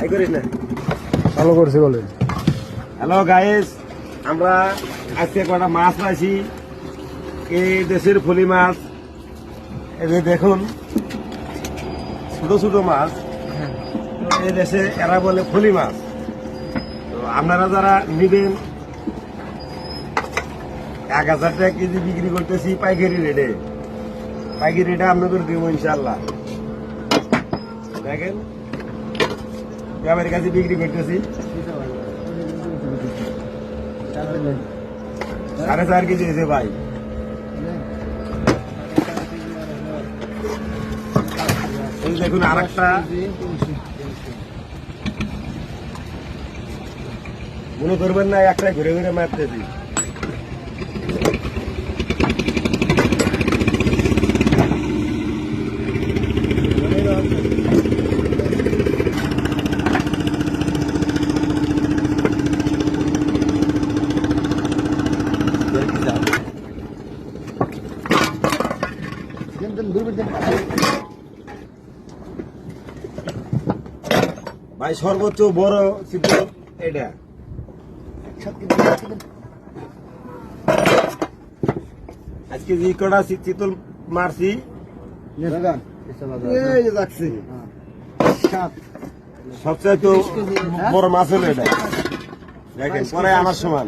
এই করিস না। ভালো করছে বলে। হ্যালো গাইস, আমরা আজকে কটা মাছ পাইছি। এই দেশের ফলি মাছ, এই যে দেখুন ছোট ছোট মাছ। এই দেশে এরা বলে ফলি মাছ। তো আপনারা যারা নিবেন 1000 টাকা কেজি বিক্রি করতেছি পাইকারি রেটে। পাইকারি রেটে আপনাদের দেবো ইনশাল্লাহ। দেখেন ব্যাপারের কাছে বিক্রি করতেছি 4.5 কেজি হয়েছে ভাই। এই দেখুন আর একটা, মনে করবেন না একটা ঘুরে ঘুরে মারতেছি। ভাই সর্বোচ্চ বড় চিত্র এটা। আজকে যে কটা চিতল মারছি সবচেয়ে তো বড় মাছ হলো এটা। দেখেন পরে আমার সমান।